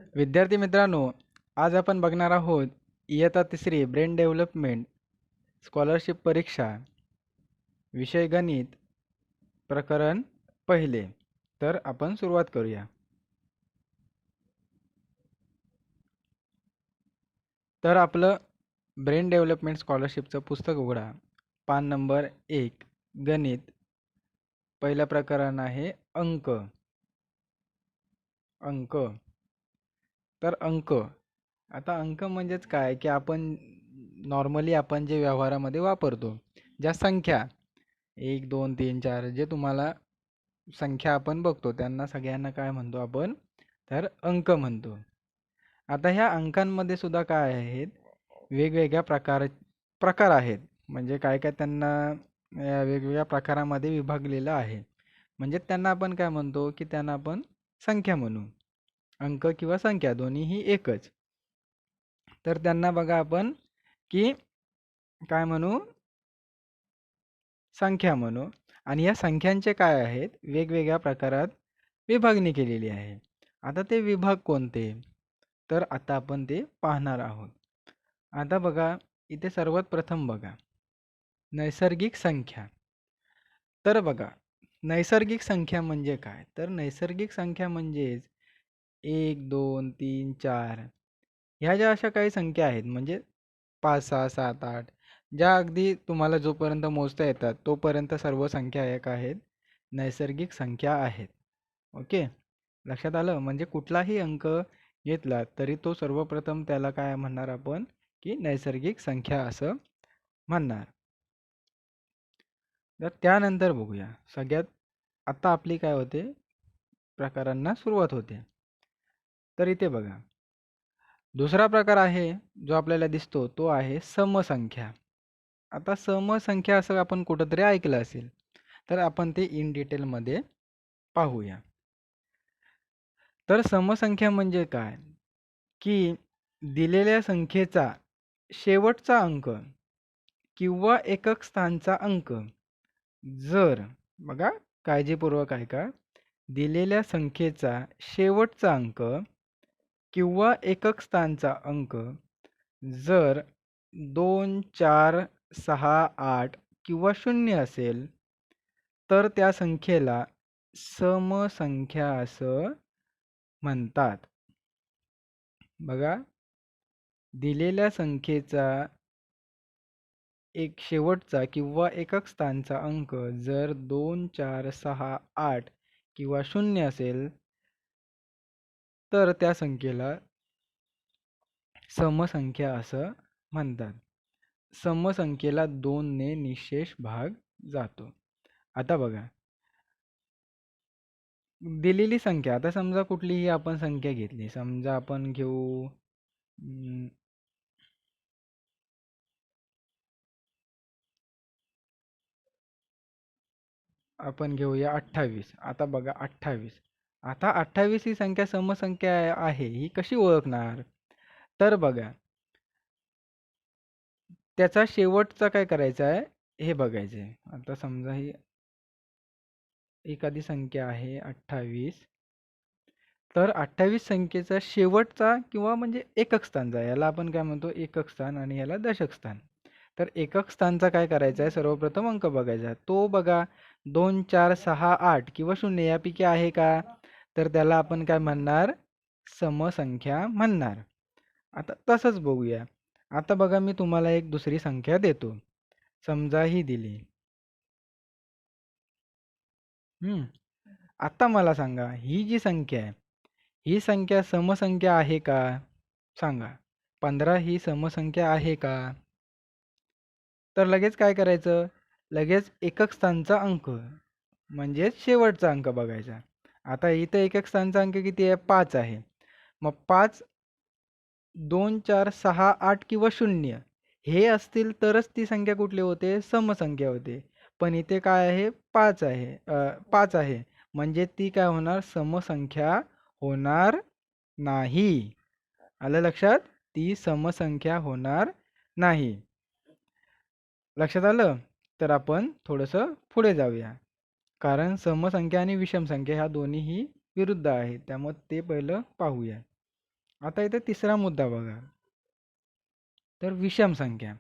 विद्यार्थी मित्रांनो, आज आपण बघणार आहोत इयत्ता तिसरी ब्रेन डेव्हलपमेंट स्कॉलरशिप परीक्षा, विषय गणित, प्रकरण पहिले. तर आपण सुरुवात करूया. तर आपलं ब्रेन डेव्हलपमेंट स्कॉलरशिपचं पुस्तक उघडा. पान नंबर 1, गणित. पहिलं प्रकरण आहे अंक. अंक. तर अंक. आता अंक म्हणजेच काय की आपण नॉर्मली आपण जे व्यवहारामध्ये वापरतो, ज्या संख्या 1 2 3 4 जे तुम्हाला संख्या आपण बघतो त्यांना सगळ्यांना काय म्हणतो आपण, तर अंक म्हणतो. आता ह्या अंकांमध्ये सुद्धा काय आहेत, वेगवेगळ्या प्रकार आहेत. म्हणजे काय काय त्यांना वेगवेगळ्या प्रकारामध्ये विभागलेलं आहे. म्हणजे त्यांना आपण काय म्हणतो की त्यांना आपण संख्या म्हणू. अंक किंवा संख्या दोन्हीही एकच. तर त्यांना बघा आपण की काय म्हणू, संख्या म्हणू. आणि या संख्यांचे काय आहेत, वेगवेगळ्या प्रकारात विभागणी केलेली आहे. आता ते विभाग कोणते, तर आता आपण ते पाहणार आहोत. आता बघा, इथे सर्वात प्रथम बघा नैसर्गिक संख्या. तर बघा, नैसर्गिक संख्या म्हणजे काय, तर नैसर्गिक संख्या म्हणजेच 1 2 3 4 ह्या ज्या अशा काही संख्या आहेत, म्हणजे 5 6 7 8 ज्या अगदी तुम्हाला जोपर्यंत मोजता येतात तोपर्यंत सर्व संख्या एक आहेत, नैसर्गिक संख्या आहेत. ओके, लक्षात आलं. म्हणजे कुठलाही अंक घेतला तरी तो सर्वप्रथम त्याला काय म्हणणार आपण, की नैसर्गिक संख्या असं म्हणणार. तर त्यानंतर बघूया सगळ्यात आता आपली काय होते, प्रकारांना सुरुवात होते. तर इथे बघा, दुसरा प्रकार आहे जो आपल्याला दिसतो तो आहे समसंख्या. आता समसंख्या असं आपण कुठंतरी ऐकलं असेल, तर आपण ते इन डिटेलमध्ये पाहूया. तर समसंख्या म्हणजे काय, की दिलेल्या संख्येचा शेवटचा अंक किंवा एकक स्थानचा अंक जर, बघा काळजीपूर्वक ऐका, दिलेल्या संख्येचा शेवटचा अंक किंवा एकक स्थानचा अंक जर 2 4 6 8 किंवा 0 असेल तर त्या संख्येला समसंख्या असं म्हणतात. बघा, दिलेल्या संख्येचा एक शेवटचा किंवा एकक स्थानचा अंक जर 2 4 6 8 किंवा 0 असेल तर त्या संख्येला समसंख्या असं म्हणतात. समसंख्येला 2 ने निशेष भाग जातो. आता बघा, दिलेली संख्या, आता समजा कुठलीही आपण संख्या घेतली, समजा आपण घेऊ आपण घेऊया 28. आता बघा 28. आता 28 ही संख्या समसंख्या आहे, ही कशी ओळखणार, तर बघा त्याचा शेवटचा काय करायचा आहे हे बघायचं आहे. आता समजा ही एखादी संख्या आहे 28, तर 28 संख्येचा शेवटचा किंवा म्हणजे एकक स्थानचा, याला आपण काय म्हणतो एकक स्थान आणि याला दशक स्थान. तर एकक स्थानचा काय करायचा आहे, सर्वप्रथम अंक बघायचा. तो बघा 2 4 6 8 किंवा 0 यापैकी आहे का, तर त्याला आपण काय म्हणणार, समसंख्या म्हणणार. आता तसंच बघूया. आता बघा, मी तुम्हाला एक दुसरी संख्या देतो, समजा ही दिली. आता मला सांगा, ही जी संख्या आहे ही संख्या समसंख्या आहे का, सांगा. 15 ही समसंख्या आहे का, तर लगेच काय करायचं, लगेच एकक स्थानचा अंक म्हणजेच शेवटचा अंक बघायचा. आता इथं एकक स्थानचा अंक किती आहे, 5 आहे. मग 5 2 4 6 8 किंवा 0 हे असतील तरच ती संख्या कुठली होते, समसंख्या होते. पण इथे काय आहे, 5 आहे. 5 आहे म्हणजे ती काय होणार, समसंख्या होणार नाही. आलं लक्षात, ती समसंख्या होणार नाही. लक्षात आलं. तर आपण थोडंसं पुढे जाऊया, कारण समसंख्या आणि विषम संख्या ह्या दोन्हीही विरुद्ध आहेत, त्यामुळे ते पहिलं पाहूया. आता इथे तिसरा मुद्दा बघा, तर विषम संख्या.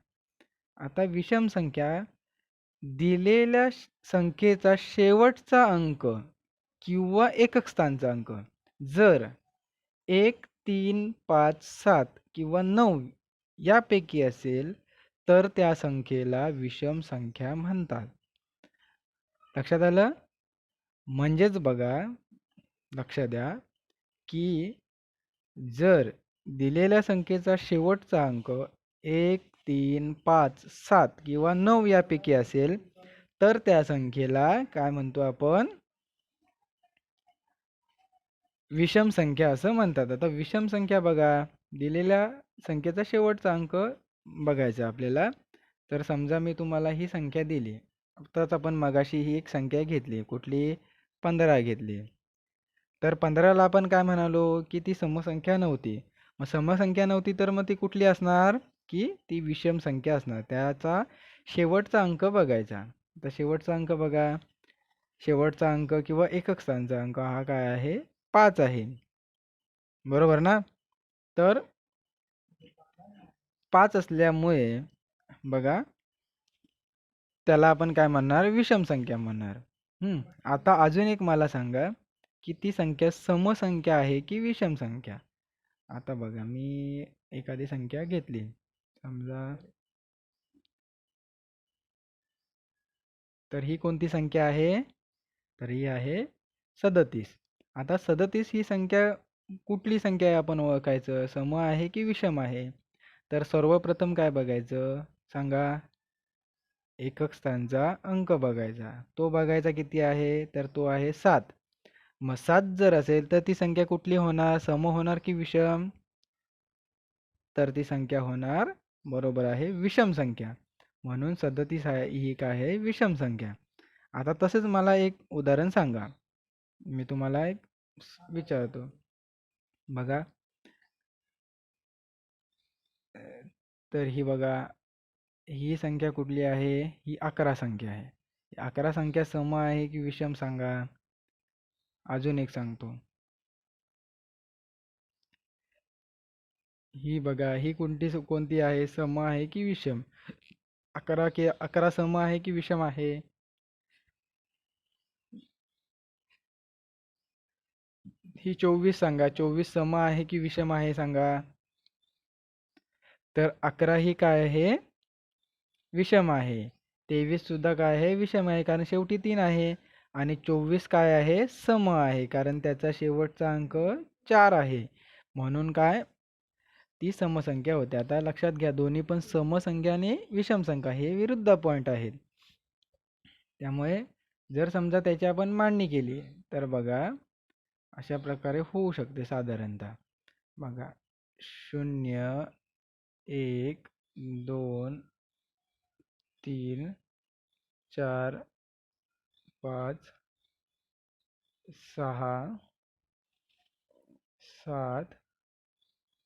आता विषम संख्या दिलेल्या संख्येचा शेवटचा अंक किंवा एकक स्थानचा अंक जर 1, 3, 5, 7 किंवा 9 यापैकी असेल तर त्या संख्येला विषम संख्या म्हणतात. लक्षात आलं? म्हणजेच बघा, लक्ष द्या की जर दिलेल्या संख्येचा शेवटचा अंक 1, 3, 5, 7 किंवा 9 यापैकी असेल तर त्या संख्येला काय म्हणतो आपण? विषम संख्या असं म्हणतात. आता विषम संख्या बघा, दिलेल्या संख्येचा शेवटचा अंक बघायचा आपल्याला. तर समजा मी तुम्हाला ही संख्या दिली, आत्ताच आपण मगाशी ही एक संख्या घेतली, कुठली? 15 घेतली. तर 15ला आपण काय म्हणालो की ती समसंख्या नव्हती. मग समसंख्या नव्हती तर मग ती कुठली असणार? की ती विषम संख्या असणार. त्याचा शेवटचा अंक बघायचा. तर शेवटचा अंक बघा, शेवटचा अंक किंवा एकक स्थानचा अंक हा काय आहे? 5 आहे. बरोबर ना? तर 5 असल्यामुळे बघा त्याला आपण काय म्हणणार? विषम संख्या म्हणणार. आता अजून एक मला सांगा की ती संख्या समसंख्या आहे की विषम संख्या? आता बघा, मी एखादी संख्या घेतली, समजा, तर ही कोणती संख्या आहे? तर ही आहे 37. आता 37 ही संख्या कुठली संख्या आहे आपण ओळखायचं? सम आहे की विषम आहे? तर सर्वप्रथम काय बघायचं सांगा? एकक स्थानचा अंक बघायचा. तो बघायचा किती आहे? तर तो आहे 7. मग 7 जर असेल तर ती संख्या कुठली होणार? सम होणार की विषम? तर ती संख्या होणार, बरोबर आहे, विषम संख्या. म्हणून 37 ही काय आहे? विषम संख्या. आता तसेच मला एक उदाहरण सांगा. मी तुम्हाला एक विचारतो. बघा, तर ही बघा, ही संख्या कुठली आहे? ही 11 संख्या आहे. 11 संख्या सम आहे की विषम सांगा? अजून एक सांगतो. ही बघा, ही कोणती आहे? सम आहे की विषम? 11 सम आहे की विषम आहे? ही 24 सांगा, 24 सम आहे की विषम आहे सांगा? तर 11 ही काय आहे? विषम आहे. 23 सुद्धा काय आहे? विषम आहे, कारण शेवटी 3 आहे. आणि 24 काय आहे? सम आहे, कारण त्याचा शेवटचा अंक 4 आहे. म्हणून काय? ती समसंख्या होते. आता लक्षात घ्या, दोन्ही पण समसंख्या आणि विषम संख्या हे विरुद्ध पॉईंट आहेत. त्यामुळे जर समजा त्याची आपण मांडणी केली तर बघा अशा प्रकारे होऊ शकते साधारणतः. बघा, 0, 1, 2, 3, 4, 5, 6, 7,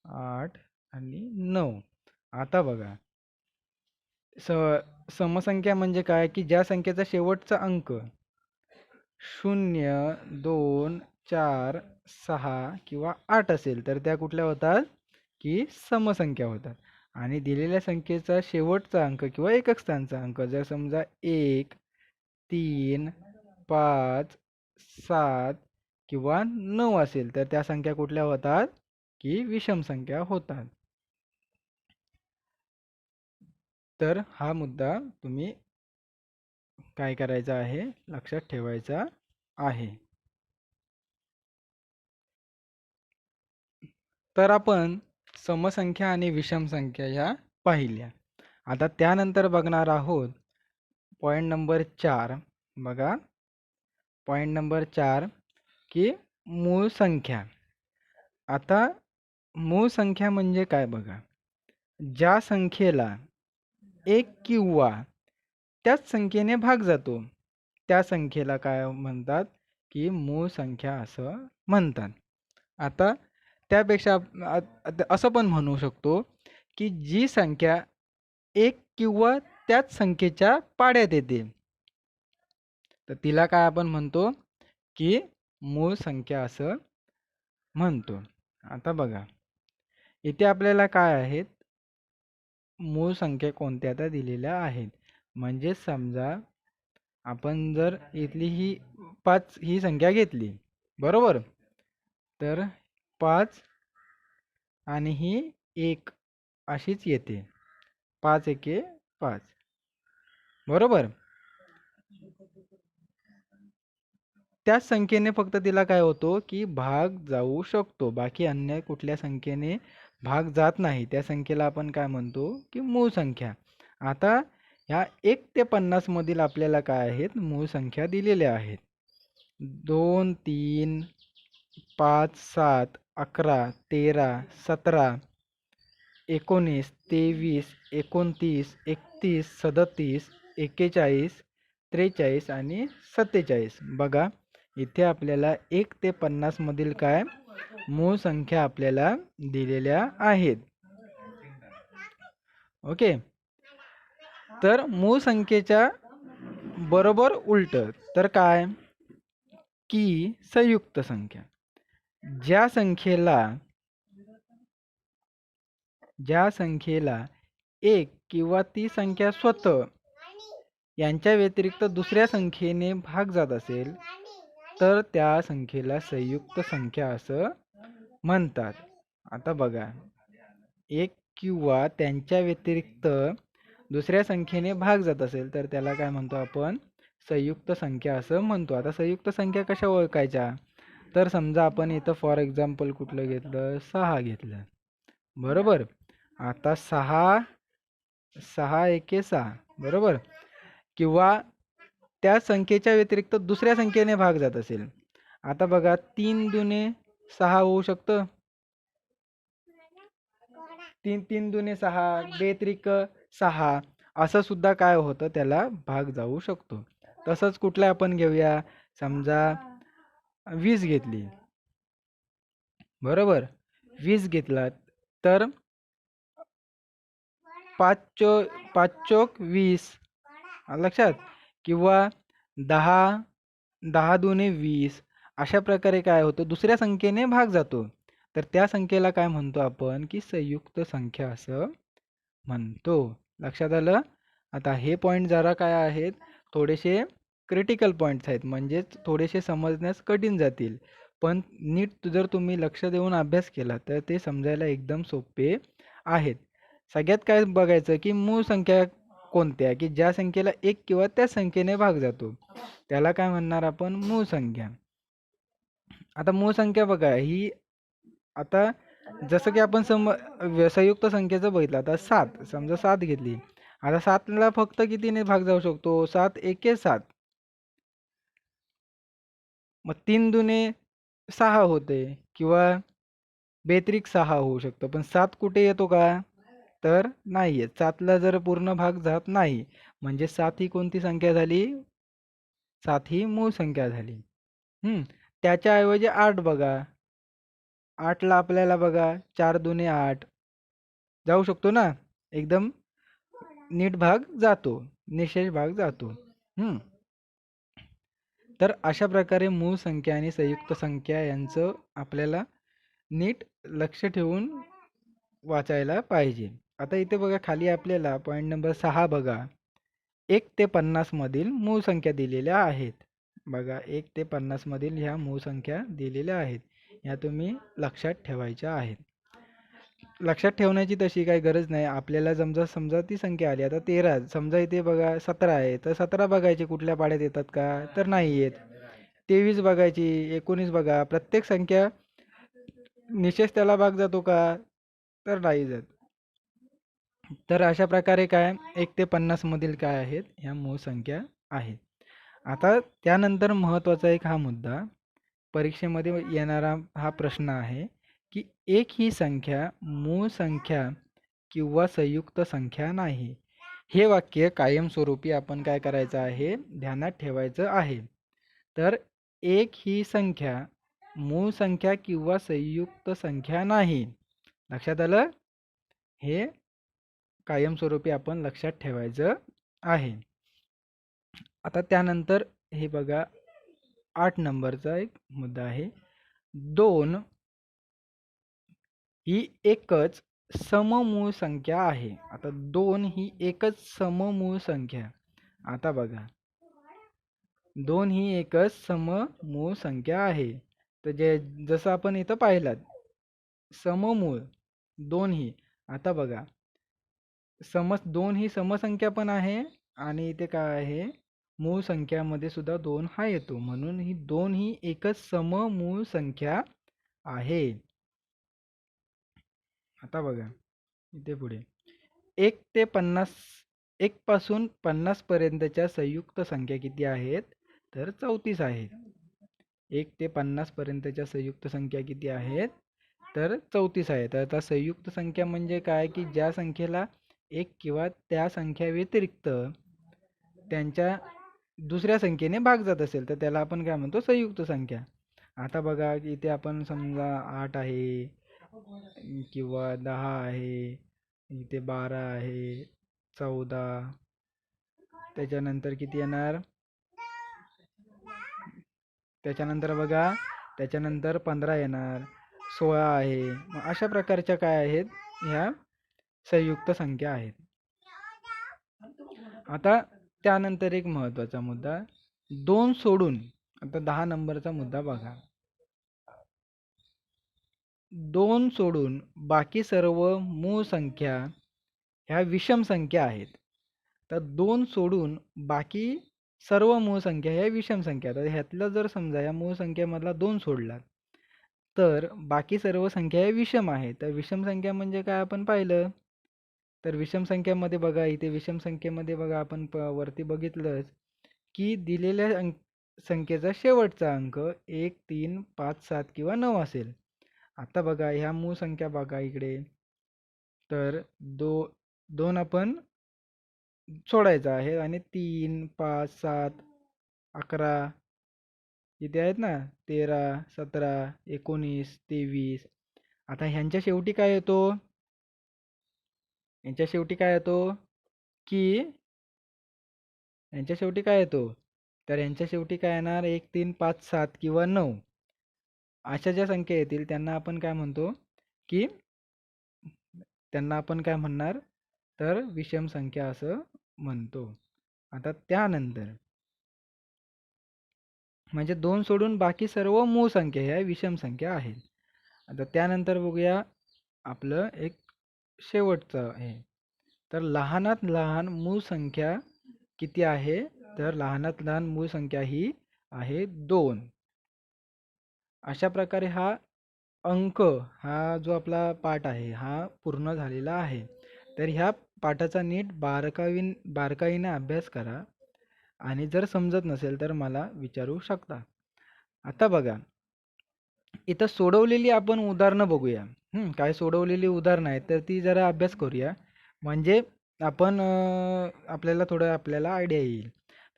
8 आणि 9. आता बघा, स समसंख्या म्हणजे काय? की ज्या संख्येचा शेवटचा अंक 0, 2, 4, 6 किंवा 8 असेल तर त्या कुठल्या होतात? की समसंख्या होतात. आणि दिलेल्या संख्येचा शेवटचा अंक किंवा एकक स्थानचा अंक जर समजा 1, 3, 5, 7 किंवा 9 असेल तर त्या संख्या कुठल्या होतात? की विषम संख्या होतात. तर हा मुद्दा तुम्ही काय करायचा आहे? लक्षात ठेवायचा आहे. तर आपण समसंख्या आणि विषम संख्या ह्या पाहिल्या. आता त्यानंतर बघणार आहोत पॉईंट नंबर 4. बघा, पॉईंट नंबर 4 की मूळ संख्या. आता मूळ संख्या म्हणजे काय बघा, ज्या संख्येला 1 किंवा त्याच संख्येने भाग जातो त्या संख्येला काय म्हणतात? की मूळ संख्या असं म्हणतात. आता त्यापेक्षा असं पण म्हणू शकतो की जी संख्या 1 किंवा त्याच संख्येच्या पाड्यात येते तर तिला काय आपण म्हणतो? की मूळ संख्या असं म्हणतो. आता बघा, इथे आपल्याला काय आहेत, मूळ संख्या कोणत्या त्या दिलेल्या आहेत. म्हणजे समजा आपण जर इथली ही 5 ही संख्या घेतली, बरोबर, तर 5 आणि ही 1 अशीच येते. 5 एके 5, बरोबर. त्याच संख्येने फक्त तिला काय होतो की भाग जाऊ शकतो, बाकी अन्य कुठल्या संख्येने भाग जात नाही. त्या संख्येला आपण काय म्हणतो की मूळ संख्या. आता ह्या 1 ते 50 मधील आपल्याला काय आहेत, मूळ संख्या दिलेल्या आहेत. 2 3 5 7 11 13 17 19 23 29 31 37 41 43 आणि 47. बघा इथे आपल्याला 1 ते 50 मधील काय मूळ संख्या आपल्याला दिलेल्या आहेत. ओके. तर मूळ संख्येच्या बरोबर उलट तर काय की संयुक्त संख्या. ज्या संख्येला एक किंवा ती संख्या स्वतः यांच्या व्यतिरिक्त दुसऱ्या संख्येने भाग जात असेल तर त्या संख्येला संयुक्त संख्या असं म्हणतात. आता बघा, एक किंवा त्यांच्या व्यतिरिक्त दुसऱ्या संख्येने भाग जात असेल तर त्याला काय म्हणतो आपण, संयुक्त संख्या असं म्हणतो. आता संयुक्त संख्या कशा ओळखायच्या, तर समजा आपण इथं फॉर एक्झाम्पल कुठलं घेतलं, 6 घेतलं, बरोबर. आता 6 एके 6, बरोबर. किंवा त्या संख्येच्या व्यतिरिक्त दुसऱ्या संख्येने भाग जात असेल. आता बघा 3 दुने 6 होऊ शकतं. 3 दुने 6, बेत्रिक 6 असं सुद्धा काय होतं, त्याला भाग जाऊ शकतो. तसंच कुठला आपण घेऊया, समजा 20 घेतली, बरोबर. 20 घेतला तर 5 चोक 20 लक्षात. किंवा 10 दुने 20 अशा प्रकारे काय होतं, दुसऱ्या संख्येने भाग जातो. तर त्या संख्येला काय म्हणतो आपण की संयुक्त संख्या असं म्हणतो. लक्षात आलं. आता हे पॉईंट जरा काय आहेत, थोडेसे क्रिटिकल पॉईंट्स आहेत, म्हणजेच थोडेसे समजण्यास कठीण जातील. पण नीट जर तुम्ही लक्ष देऊन अभ्यास केला तर ते समजायला एकदम सोपे आहेत. सगळ्यात काय बघायचं की मूळ संख्या कोणत्या, की ज्या संख्येला एक किंवा त्या संख्येने भाग जातो त्याला काय म्हणणार आपण, मूळ संख्या. आता मूळ संख्या बघा ही, आता जसं की आपण संयुक्त संख्येचं बघितलं. आता 7, समजा 7 घेतली. आता 7ला फक्त कितीने भाग जाऊ शकतो, 7 एके 7. मग 3 दुने 6 होते किंवा बेत्रिक 6 होऊ शकतं. पण 7 कुठे येतो का, तर नाही येत. 7ला जर पूर्ण भाग जात नाही म्हणजे 7 ही कोणती संख्या झाली, 7 ही मूळ संख्या झाली. त्याच्याऐवजी 8 बघा. 8ला आपल्याला बघा 4 दुने 8 जाऊ शकतो ना, एकदम नीट भाग जातो, निशेष भाग जातो. तर अशा प्रकारे मूळ संख्या आणि संयुक्त संख्या यांचं आपल्याला नीट लक्ष ठेवून वाचायला पाहिजे. आता इथे बघा खाली आपल्याला पॉईंट नंबर 6 बघा, 1 ते 50 मधील मूळ संख्या दिलेल्या आहेत. बघा 1 ते 50 मधील ह्या मूळ संख्या दिलेल्या आहेत. ह्या तुम्ही लक्षात ठेवायच्या आहेत. लक्षात ठेवण्याची तशी काही गरज नाही. आपल्याला समजा ती संख्या आली. आता 13, समजा इथे बघा 17 आहे, तर 17 बघायचे कुठल्या पाड्यात येतात का, तर नाही येत. 23 बघायची, 19 बघा. प्रत्येक संख्या निशेष त्याला भाग जातो का, तर नाही जात. तर अशा प्रकारे काय 1 ते 50 मधील काय आहेत, ह्या मूळ संख्या आहेत. आता त्यानंतर महत्त्वाचा एक हा मुद्दा परीक्षेमध्ये येणारा हा प्रश्न आहे की एक ही संख्या मूळ संख्या किंवा संयुक्त संख्या नाही. हे वाक्य कायमस्वरूपी आपण काय करायचं आहे, ध्यानात ठेवायचं आहे. तर एक ही संख्या मूळ संख्या किंवा संयुक्त संख्या नाही. लक्षात आलं. हे कायमस्वरूपी आपण लक्षात ठेवायचं आहे. आता त्यानंतर हे बघा 8 नंबरचा एक मुद्दा आहे. 2 ही एकच सममूळ संख्या आहे. आता 2 ही एकच सममूळ संख्या. आता बघा, 2 ही एकच सममूळ संख्या आहे. तर जसं आपण इथं पाहिलात, सममूळ 2 ही. आता बघा, 2 ही समसंख्या पण आहे आणि इथे काय आहे, मूळ संख्यामध्ये सुद्धा 2 हा येतो. म्हणून ही 2 ही एकच सममूळ संख्या आहे. आता बघा इथे पुढे, 1 ते 50, 1 पासून 50 पर्यंतच्या संयुक्त संख्या किती आहेत? तर 34 आहेत. 1 ते 50 पर्यंतच्या संयुक्त संख्या किती आहेत? तर 34 आहेत. आता संयुक्त संख्या म्हणजे काय, की ज्या संख्येला 1 किंवा त्या संख्या व्यतिरिक्त त्यांच्या दुसऱ्या संख्येने भाग जात असेल तर त्याला आपण काय म्हणतो? संयुक्त संख्या. आता बघा इथे आपण समजा 8 आहे किंवा 10 आहे, इथे 12 आहे, 14, त्याच्यानंतर किती येणार? त्याच्यानंतर बघा, त्याच्यानंतर 15 येणार, 16 आहे. मग अशा प्रकारच्या काय आहेत, ह्या संयुक्त संख्या आहेत. आता त्यानंतर एक महत्त्वाचा मुद्दा, 2 सोडून, आता 10 नंबरचा मुद्दा बघा. 2 सोडून बाकी सर्व मूळ संख्या ह्या विषम संख्या आहेत. तर 2 सोडून बाकी सर्व मूळ संख्या ह्या विषम संख्या. तर ह्यातलं जर समजा या मूळ संख्येमधला 2 सोडला तर बाकी सर्व संख्या ह्या विषम आहेत. तर विषम संख्या म्हणजे काय आपण पाहिलं, तर विषम संख्येमध्ये बघा, इथे विषम संख्येमध्ये बघा आपण वरती बघितलंच की दिलेल्या संख्येचा शेवटचा अंक 1, 3, 5, 7 किंवा 9 असेल. आता बघा ह्या मूळ संख्या बघा इकडे, तर 2 आपण सोडायचा आहे आणि 3, 5, 7, 11 इथे आहेत ना, 13, 17, 19, 23. आता ह्यांच्या शेवटी काय येतो? यांच्या शेवटी काय येतो की यांच्या शेवटी काय येतो? तर यांच्या शेवटी काय येणार? 1, 3, 5, 7 किंवा 9 अशा ज्या संख्या येतील त्यांना आपण काय म्हणतो, की त्यांना आपण काय म्हणणार, तर विषम संख्या असं म्हणतो. आता त्यानंतर म्हणजे 2 सोडून बाकी सर्व मूळ संख्या ह्या विषम संख्या आहेत. आता त्यानंतर बघूया आपलं एक शेवटचं आहे. तर लहानात लहान मूळ संख्या किती आहे? तर लहानात लहान मूळ संख्या ही आहे 2. अशा प्रकारे हा अंक, हा जो आपला पाठ आहे हा पूर्ण झालेला आहे. तर ह्या पाठाचा नीट बारकाईने अभ्यास करा आणि जर समजत नसेल तर मला विचारू शकता. आता बघा, इथं सोडवलेली आपण उदाहरणं बघूया. काय सोडवलेली उदाहरणं आहेत तर ती जरा अभ्यास करूया, म्हणजे आपण आपल्याला आयडिया येईल.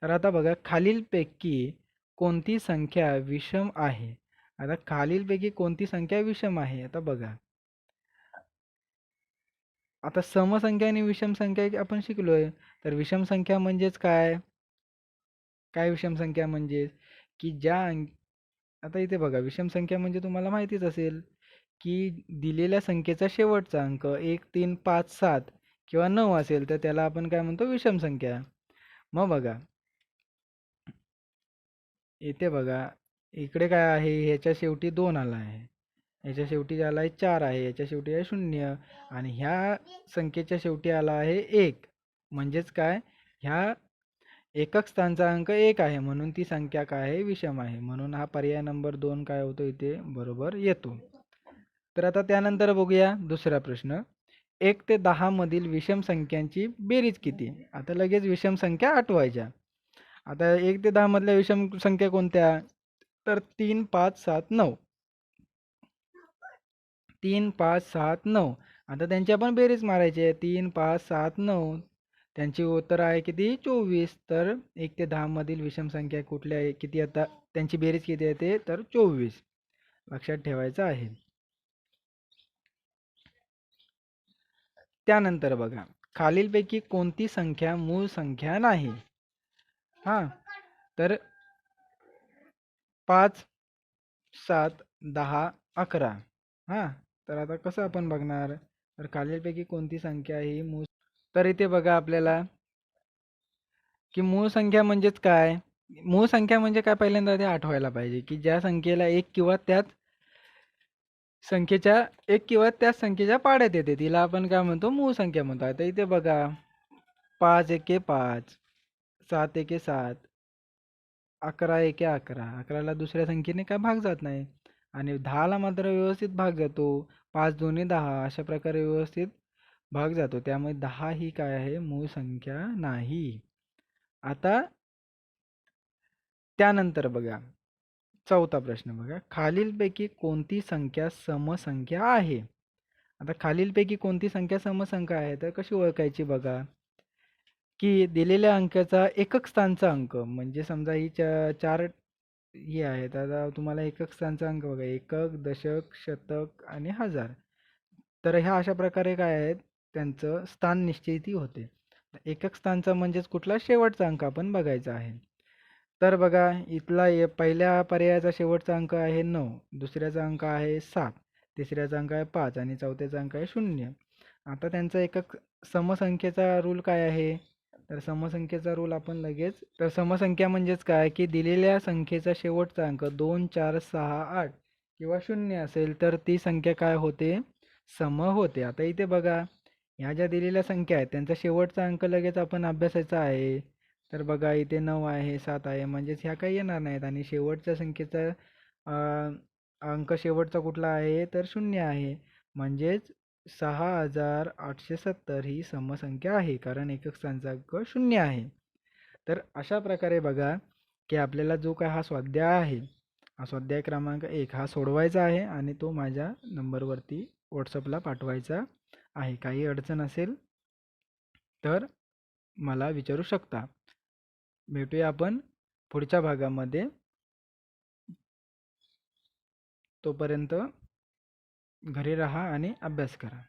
तर आता बघा, खालीलपैकी कोणती संख्या विषम आहे? आता खालीलपैकी कोणती संख्या विषम आहे? आता बघा, आता समसंख्या आणि विषम संख्या आपण शिकलोय. तर विषम संख्या म्हणजेच काय? काय विषम संख्या म्हणजे, की आता इथे बघा, विषम संख्या म्हणजे तुम्हाला माहितीच असेल की दिलेल्या संख्येचा शेवटचा अंक 1, 3, 5, 7 किंवा 9 असेल तर त्याला आपण काय म्हणतो? विषम संख्या. मग बघा इथे बघा, इकडे काय आहे, ह्याच्या शेवटी 2 आला आहे, ह्याच्या शेवटी आला आहे 4 आहे, ह्याच्या शेवटी आहे 0 आणि ह्या संख्येच्या शेवटी आला आहे 1. म्हणजेच काय, ह्या एकक स्थानचा अंक 1 आहे म्हणून ती संख्या काय आहे? विषम आहे. म्हणून हा पर्याय नंबर 2 काय होतो इथे? बरोबर येतो. तर आता त्यानंतर बघूया दुसरा प्रश्न. 1 ते 10 मधील विषम संख्यांची बेरीज किती? आता लगेच विषम संख्या आठवायच्या. आता 1 ते 10 मधल्या विषम संख्या कोणत्या? तर 3, 5, 7, 9. 3, 5, 7, 9. आता त्यांची आपण बेरीज मारायची आहे. 3, 5, 7, 9. त्यांची उत्तर आहे किती? 24. तर 1 ते 10 मधील विषम संख्या कुठल्या आहे? किती आता त्यांची बेरीज किती येते? तर 24. लक्षात ठेवायचं आहे. त्यानंतर बघा, खालीलपैकी कोणती संख्या मूळ संख्या नाही? हां, तर 5, 7, 10, 11. हां, तर आता कसं आपण बघणार? तर खालीलपैकी कोणती संख्या ही मूळ. तर इथे बघा आपल्याला की मूळ संख्या म्हणजेच काय? मूळ संख्या म्हणजे काय पहिल्यांदा ते आठवायला पाहिजे, की ज्या संख्येला एक किंवा त्याच संख्येच्या पाड्यात येते तिला आपण काय म्हणतो? मूळ संख्या म्हणतो. आता इथे बघा 5 एके 5, 7 एके 7, 11 एके 11. 11ला दुसऱ्या संख्येने काय भाग जात नाही आणि 10ला मात्र व्यवस्थित भाग जातो. 5 दोन्ही 10 अशा प्रकारे व्यवस्थित भाग जातो. त्यामुळे 10 ही काय आहे? मूळ संख्या नाही. आता त्यानंतर बघा चौथा प्रश्न बघा. खालीलपैकी कोणती संख्या समसंख्या आहे? आता खालीलपैकी कोणती संख्या समसंख्या आहे तर कशी ओळखायची बघा, की दिलेल्या अंकाचा एकक स्थानचा अंक म्हणजे समजा ही चार हे आहेत. आता तुम्हाला एकक स्थानचा अंक बघा एकक, दशक, शतक आणि हजार. तर ह्या अशा प्रकारे काय आहेत त्यांचं स्थान निश्चिती होते. एकक स्थानचा म्हणजेच कुठला शेवटचा अंक आपण बघायचा आहे. तर बघा इथला पहिल्या पर्यायाचा शेवटचा अंक आहे 9, दुसऱ्याचा अंक आहे 7, तिसऱ्याचा अंक आहे 5 आणि चौथ्याचा अंक आहे 0. आता त्यांचा एकक समसंख्येचा रूल काय आहे? तर समसंख्येचा रूल आपण लगेच तर समसंख्या म्हणजेच काय की दिलेल्या संख्येचा शेवटचा अंक 2, 4, 6, 8 किंवा 0 असेल तर ती संख्या काय होते? सम होते. आता इथे बघा ह्या ज्या दिलेल्या संख्या आहेत त्यांचा शेवटचा अंक लगेच आपण अभ्यासायचा आहे. तर बघा इथे 9 आहे, 7 आहे म्हणजेच ह्या काही येणार नाहीत आणि शेवटच्या संख्येचा अंक शेवटचा कुठला आहे? तर 0 आहे. म्हणजेच 6870 ही समसंख्या आहे कारण एकक स्थानचा अंक 0 आहे. तर अशा प्रकारे बघा की आपल्याला जो काय हा स्वाध्याय आहे, हा स्वाध्याय क्रमांक 1 हा सोडवायचा आहे आणि तो माझ्या नंबरवरती व्हॉट्सअपला पाठवायचा आहे. काही अडचण असेल तर मला विचारू शकता. भेटूया आपण पुढच्या भागामध्ये. तोपर्यंत घरी राहा आणि अभ्यास करा.